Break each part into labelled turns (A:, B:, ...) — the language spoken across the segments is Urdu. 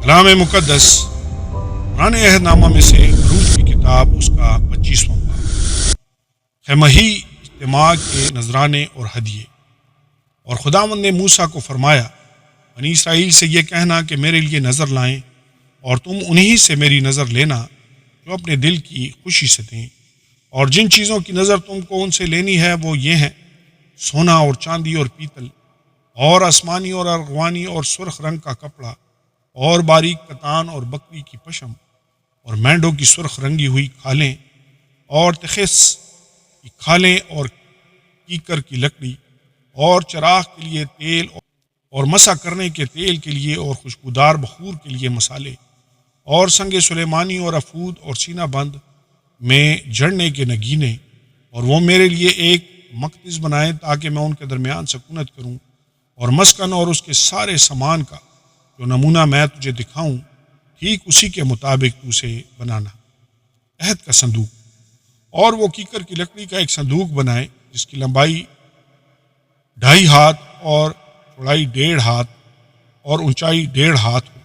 A: کلام مقدس قرآن عہد نامہ میں سے روح کی کتاب اس کا 25واں باب، خیمہی اجتماع کے نذرانے اور ہدیے۔ اور خداوند نے موسیٰ کو فرمایا، بنی اسرائیل سے یہ کہنا کہ میرے لیے نظر لائیں، اور تم انہی سے میری نظر لینا جو اپنے دل کی خوشی سے دیں۔ اور جن چیزوں کی نظر تم کو ان سے لینی ہے وہ یہ ہیں: سونا اور چاندی اور پیتل، اور آسمانی اور ارغوانی اور سرخ رنگ کا کپڑا، اور باریک کتان اور بکری کی پشم، اور مینڈوں کی سرخ رنگی ہوئی کھالیں، اور تخس کی کھالیں، اور کیکر کی لکڑی، اور چراغ کے لیے تیل، اور مسح کرنے کے تیل کے لیے اور خوشبودار بخور کے لیے مسالے، اور سنگ سلیمانی اور افود اور سینہ بند میں جڑنے کے نگینے۔ اور وہ میرے لیے ایک مقدس بنائیں تاکہ میں ان کے درمیان سکونت کروں، اور مسکن اور اس کے سارے سامان کا جو نمونہ میں تجھے دکھاؤں ٹھیک اسی کے مطابق تو اسے بنانا۔ عہد کا صندوق۔ اور وہ کیکر کی لکڑی کا ایک صندوق بنائے جس کی لمبائی 2.5 ہاتھ اور چوڑائی 1.5 ہاتھ اور اونچائی 1.5 ہاتھ ہو،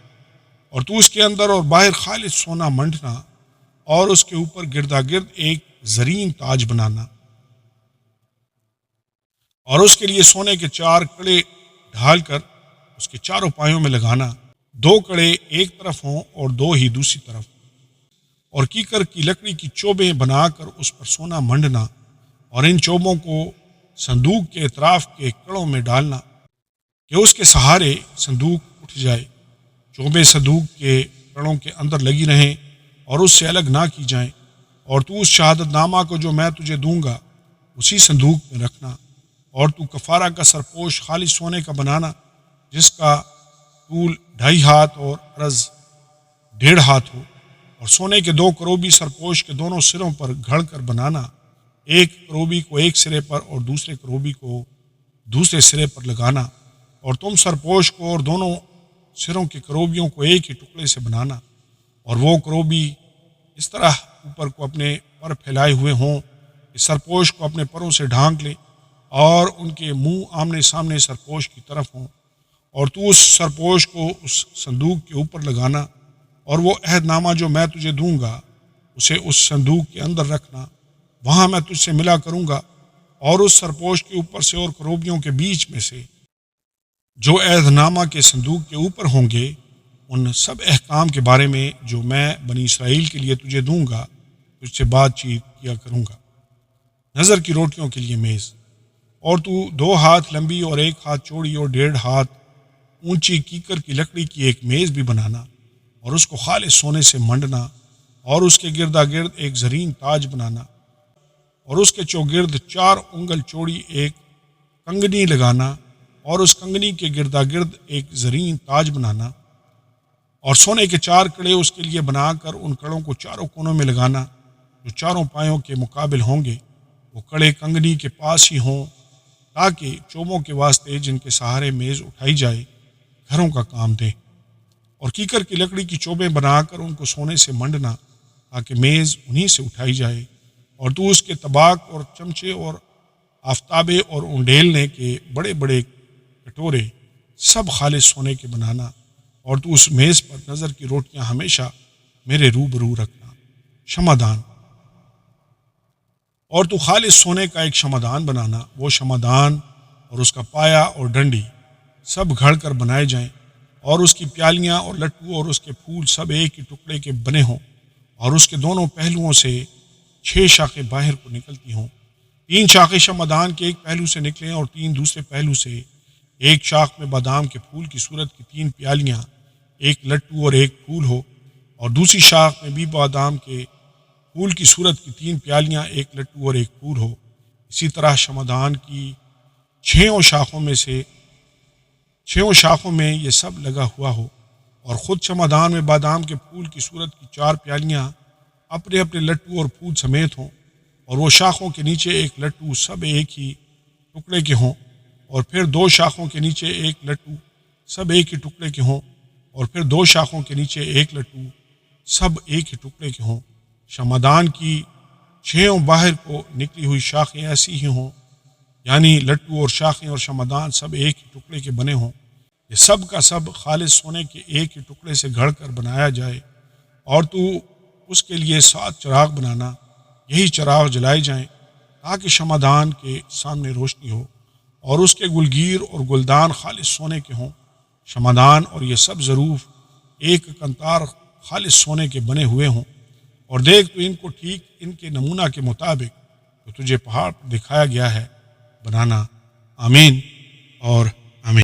A: اور تو اس کے اندر اور باہر خالص سونا منڈنا، اور اس کے اوپر گردا گرد ایک زرین تاج بنانا، اور اس کے لیے سونے کے 4 کڑے ڈھال کر اس کے چاروں پایوں میں لگانا، 2 کڑے ایک طرف ہوں اور 2 ہی دوسری طرف، اور کیکر کی لکڑی کی چوبیں بنا کر اس پر سونا منڈنا، اور ان چوبوں کو صندوق کے اطراف کے کڑوں میں ڈالنا کہ اس کے سہارے صندوق اٹھ جائے۔ چوبیں صندوق کے کڑوں کے اندر لگی رہیں اور اس سے الگ نہ کی جائیں، اور تو اس شہادت نامہ کو جو میں تجھے دوں گا اسی صندوق میں رکھنا۔ اور تو کفارہ کا سرپوش خالص سونے کا بنانا جس کا طول 2.5 ہاتھ اور عرض 1.5 ہاتھ ہو، اور سونے کے 2 کروبی سرپوش کے دونوں سروں پر گھڑ کر بنانا، ایک کروبی کو ایک سرے پر اور دوسرے کروبی کو دوسرے سرے پر لگانا، اور تم سرپوش کو اور دونوں سروں کے کروبیوں کو ایک ہی ٹکڑے سے بنانا، اور وہ کروبی اس طرح اوپر کو اپنے پر پھیلائے ہوئے ہوں کہ سرپوش کو اپنے پروں سے ڈھانک لیں، اور ان کے منہ آمنے سامنے سرپوش کی طرف ہوں۔ اور تو اس سرپوش کو اس صندوق کے اوپر لگانا، اور وہ عہد نامہ جو میں تجھے دوں گا اسے اس صندوق کے اندر رکھنا، وہاں میں تجھ سے ملا کروں گا، اور اس سرپوش کے اوپر سے اور کروبیوں کے بیچ میں سے جو عہد نامہ کے صندوق کے اوپر ہوں گے ان سب احکام کے بارے میں جو میں بنی اسرائیل کے لیے تجھے دوں گا تجھ سے بات چیت کیا کروں گا۔ نظر کی روٹیوں کے لیے میز۔ اور تو 2 ہاتھ لمبی اور 1 ہاتھ چوڑی اور 1.5 ہاتھ اونچی کیکر کی لکڑی کی ایک میز بھی بنانا، اور اس کو خالص سونے سے منڈنا، اور اس کے گردا گرد ایک زرین تاج بنانا، اور اس کے چوگرد 4 انگل چوڑی ایک کنگنی لگانا، اور اس کنگنی کے گردا گرد ایک زرین تاج بنانا، اور سونے کے 4 کڑے اس کے لیے بنا کر ان کڑوں کو چاروں کونوں میں لگانا جو چاروں پایوں کے مقابل ہوں گے۔ وہ کڑے کنگنی کے پاس ہی ہوں تاکہ چوبوں کے واسطے جن کے سہارے میز اٹھائی جائے گھروں کا کام دیں۔ اور کیکر کی لکڑی کی چوبیں بنا کر ان کو سونے سے منڈنا تاکہ میز انہی سے اٹھائی جائے۔ اور تو اس کے طباق اور چمچے اور آفتابے اور انڈیلنے کے بڑے بڑے کٹورے سب خالص سونے کے بنانا، اور تو اس میز پر نظر کی روٹیاں ہمیشہ میرے روبرو رکھنا۔ شمعدان۔ اور تو خالص سونے کا ایک شمعدان بنانا، وہ شمعدان اور اس کا پایا اور ڈنڈی سب گھڑ کر بنائے جائیں، اور اس کی پیالیاں اور لٹو اور اس کے پھول سب ایک ہی ٹکڑے کے بنے ہوں، اور اس کے دونوں پہلوؤں سے 6 شاخیں باہر کو نکلتی ہوں۔ 3 شاخیں شمعدان کے ایک پہلو سے نکلیں، اور 3 دوسرے پہلو سے۔ ایک شاخ میں بادام کے پھول کی صورت کی 3 پیالیاں، ایک لٹو اور ایک پھول ہو، اور دوسری شاخ میں بھی بادام کے پھول کی صورت کی 3 پیالیاں، ایک لٹو اور ایک پھول ہو۔ اسی طرح شمعدان کی 6 شاخوں میں یہ سب لگا ہوا ہو، اور خود شمعدان میں بادام کے پھول کی صورت کی 4 پیالیاں اپنے اپنے لٹو اور پھول سمیت ہوں، اور وہ شاخوں کے نیچے ایک لٹو سب ایک ہی ٹکڑے کے ہوں، اور پھر 2 شاخوں کے نیچے ایک لٹو سب ایک ہی ٹکڑے کے ہوں، اور پھر 2 شاخوں کے نیچے ایک لٹو سب ایک ہی ٹکڑے کے ہوں۔ شمعدان کی 6 باہر کو نکلی ہوئی شاخیں ایسی ہی ہوں، یعنی لٹو اور شاخیں اور شمعدان سب ایک ہی ٹکڑے کے بنے ہوں، یہ سب کا سب خالص سونے کے ایک ہی ٹکڑے سے گھڑ کر بنایا جائے، اور تو اس کے لیے 7 چراغ بنانا، یہی چراغ جلائے جائیں تاکہ شمعدان کے سامنے روشنی ہو، اور اس کے گلگیر اور گلدان خالص سونے کے ہوں۔ شمعدان اور یہ سب ظروف ایک کنتار خالص سونے کے بنے ہوئے ہوں، اور دیکھ تو ان کو ٹھیک ان کے نمونہ کے مطابق جو تجھے پہاڑ پر دکھایا گیا ہے بنانا۔ آمین اور